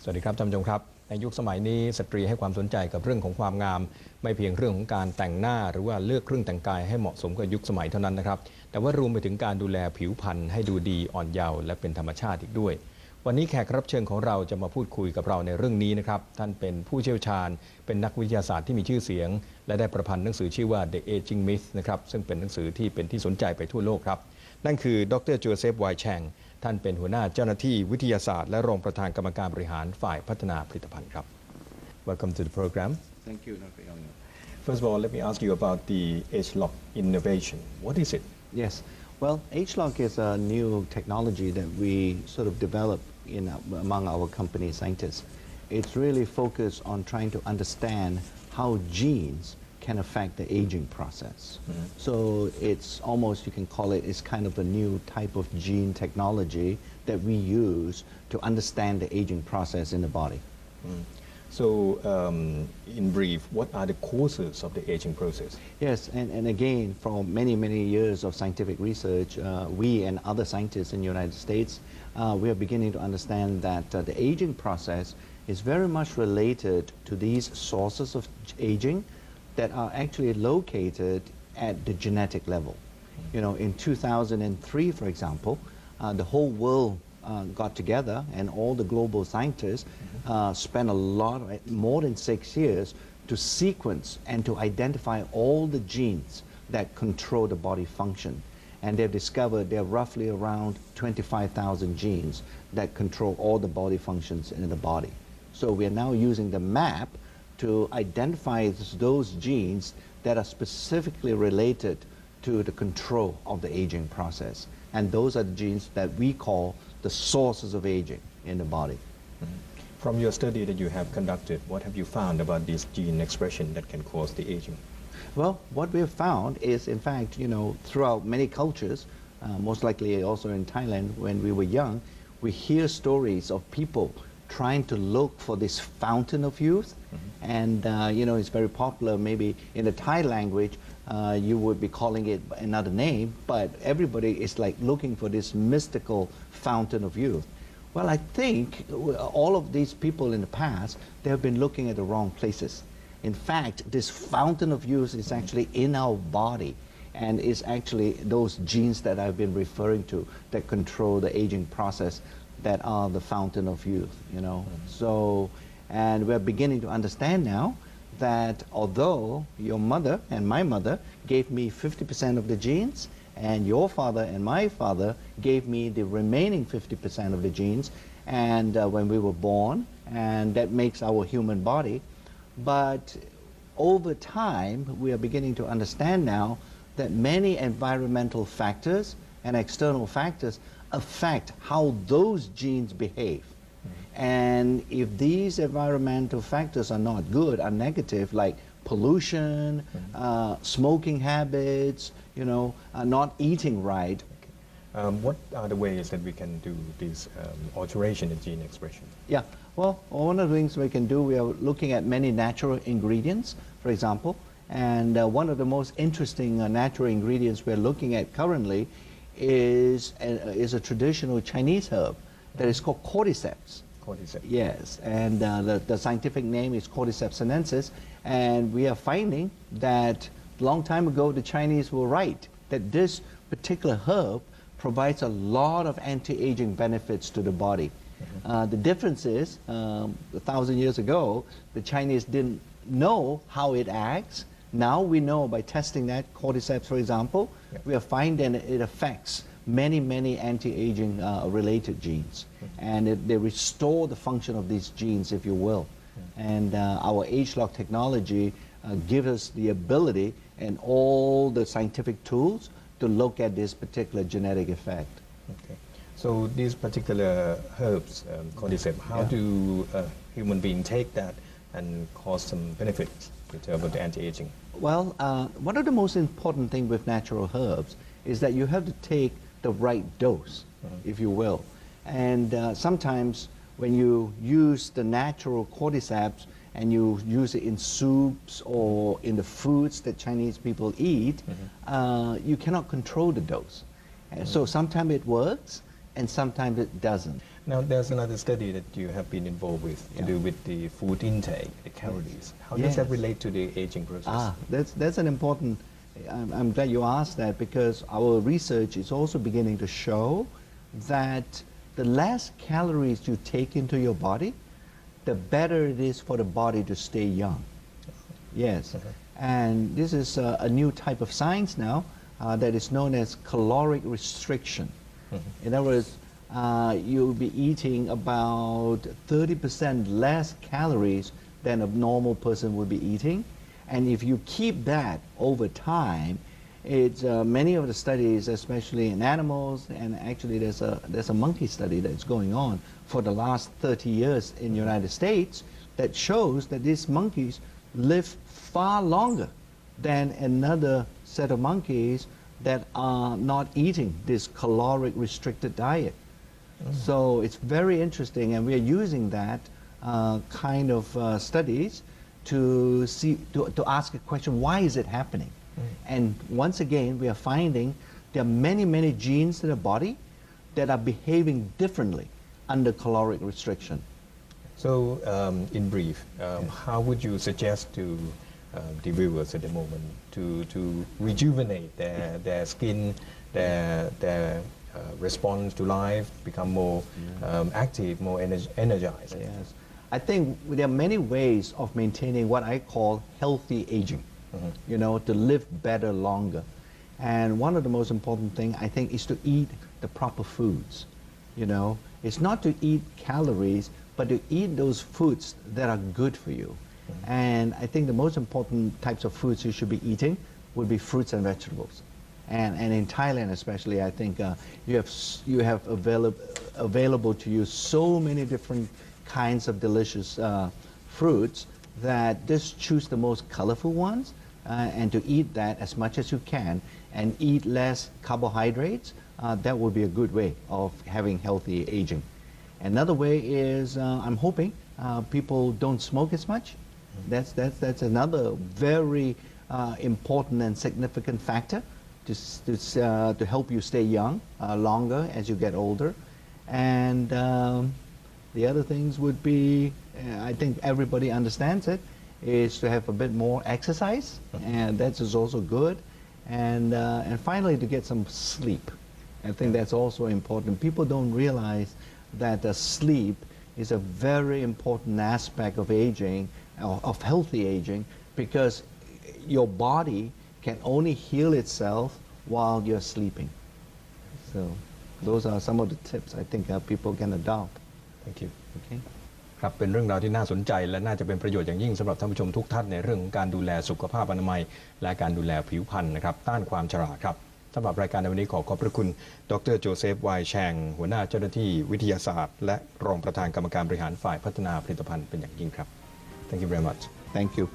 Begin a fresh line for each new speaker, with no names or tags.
สวัสดีครับท่านผู้ชมครับในยุคสมัยนี้สตรีให้ความสนใจกับเรื่องของความงามไม่เพียงเรื่องของการแต่งหน้าหรือว่าเลือกเครื่องแต่งกายให้เหมาะสมกับยุคสมัยเท่านั้นนะครับแต่ว่ารวมไปถึงการดูแลผิวพรรณให้ดูดีอ่อนเยาว์และเป็นธรรมชาติอีกด้วยวันนี้แขกรับเชิญของเราจะมาพูดคุยกับเราในเรื่องนี้นะครับท่านเป็นผู้เชี่ยวชาญเป็นนักวิทยาศาสตร์ที่มีชื่อเสียงและได้ประพันธ์หนังสือชื่อว่า The Aging Myth นะครับซึ่งเป็นหนังสือที่เป็นที่สนใจไปทั่วโลกครับนั่นคือดรโจเซฟไวแชงท่านเป็นหัวหน้าเจ้าหน้าที่วิทยาศาสตร์และรองประธานกรรมการบริหารฝ่ายพัฒนาผลิตภัณฑ์ครับ Welcome to the program.
Thank you, Dr. Young.
First of all, let me ask you about the H-Lock innovation. What is it?
Yes. Well, H-Lock is a new technology that we sort of developed among our company scientists. It's really focused on trying to understand how genes can affect the aging process. So it's almost, you can call it, it's kind of a new type of gene technology that we use to understand the aging process in the body.
So, in brief, what are the causes of the aging process?
Yes, and again, for many, many years of scientific research, we and other scientists in the United States, we are beginning to understand that the aging process is very much related to these sources of aging that are actually located at the genetic level. You know, in 2003, for example, the whole world got together and all the global scientists spent a lot, more than 6 years, to sequence and to identify all the genes that control the body function. And they've discovered there are roughly around 25,000 genes that control all the body functions in the body. So we are now using the map to identify those genes that are specifically related to the control of the aging process. And those are the genes that we call the sources of aging in the body.
From your study that you have conducted, what have you found about this gene expression that can cause the aging?
Well, what we have found is, in fact, you know, throughout many cultures, most likely also in Thailand when we were young, we hear stories of people trying to look for this fountain of youth. And, you know, it's very popular. Maybe in the Thai language, you would be calling it another name, but everybody is like looking for this mystical fountain of youth. Well, I think all of these people in the past, they have been looking at the wrong places. In fact, this fountain of youth is actually in our body, and is actually those genes that I've been referring to that control the aging process that are the fountain of youth, you know. So, and we're beginning to understand now that although your mother and my mother gave me 50% of the genes, and your father and my father gave me the remaining 50% of the genes, and when we were born, and that makes our human body. But over time, we are beginning to understand now that many environmental factors and external factors affect how those genes behave. And if these environmental factors are not good, are negative, like pollution, smoking habits, you know, not eating right.
What are the ways that we can do this alteration in gene expression?
Yeah, well, one of the things we can do, we are looking at many natural ingredients, for example, and one of the most interesting natural ingredients we're looking at currently is a traditional Chinese herb that is called cordyceps.
Cordyceps.
Yes, and the scientific name is Cordyceps sinensis, and we are finding that a long time ago the Chinese were right, that this particular herb provides a lot of anti-aging benefits to the body. The difference is, 1,000 years ago, the Chinese didn't know how it acts. Now we know by testing that cordyceps, for example, we are finding it affects many, many anti-aging related genes. And they restore the function of these genes, if you will. And our H-Lock technology gives us the ability and all the scientific tools to look at this particular genetic effect.
Okay. So these particular herbs, cordyceps, how do human beings take that and cause some benefits in terms of the anti-aging?
Well, one of the most important things with natural herbs is that you have to take the right dose, if you will. And sometimes when you use the natural cordyceps and you use it in soups or in the foods that Chinese people eat, you cannot control the dose. So sometimes it works and sometimes it doesn't.
Now, there's another study that you have been involved with to do with the food intake, the calories. How does that relate to the aging process?
That's an important. I'm glad you asked that because our research is also beginning to show that the less calories you take into your body, the better it is for the body to stay young. Yes, and this is a new type of science now that is known as caloric restriction. In other words, you'll be eating about 30% less calories than a normal person would be eating. And if you keep that over time, it's many of the studies, especially in animals, and actually there's a monkey study that's going on for the last 30 years in the United States that shows that these monkeys live far longer than another set of monkeys that are not eating this caloric restricted diet. So it's very interesting, and we are using that kind of studies to see to ask a question: why is it happening? And once again, we are finding there are many genes in the body that are behaving differently under caloric restriction.
So, in brief, how would you suggest to the viewers at the moment to rejuvenate their skin, their response to life, become more active, more energized?
Yes. I think there are many ways of maintaining what I call healthy aging, you know, to live better longer. And one of the most important thing I think is to eat the proper foods, you know. It's not to eat calories, but to eat those foods that are good for you. And I think the most important types of foods you should be eating would be fruits and vegetables. And in Thailand especially, I think you have available to you so many different kinds of delicious fruits that just choose the most colorful ones and to eat that as much as you can and eat less carbohydrates. That would be a good way of having healthy aging. Another way is I'm hoping people don't smoke as much. That's another very important and significant factor to help you stay young longer as you get older. And the other things would be, I think everybody understands it, is to have a bit more exercise, and that is also good. And finally, to get some sleep. I think that's also important. People don't realize that sleep is a very important aspect of aging, of healthy aging, because your body can only heal itself while you're sleeping. So those are some of the tips I think people can adopt.
Thank you.
Okay.
ครับเป็นเรื่องราวที่น่าสนใจและน่าจะเป็นประโยชน์อย่างยิ่งสำหรับท่านผู้ชมทุกท่านในเรื่องของการดูแลสุขภาพอนามัยและการดูแลผิวพรรณนะครับต้านความชราครับสำหรับรายการในวันนี้ขอบพระคุณดรโจเซฟไวแชงหัวหน้าเจ้าหน้าที่วิทยาศาสตร์และรองประธานกรรมการบริหารฝ่ายพัฒนาผลิตภัณฑ์เป็นอย่างยิ่งครับ Thank you very much.
Thank you.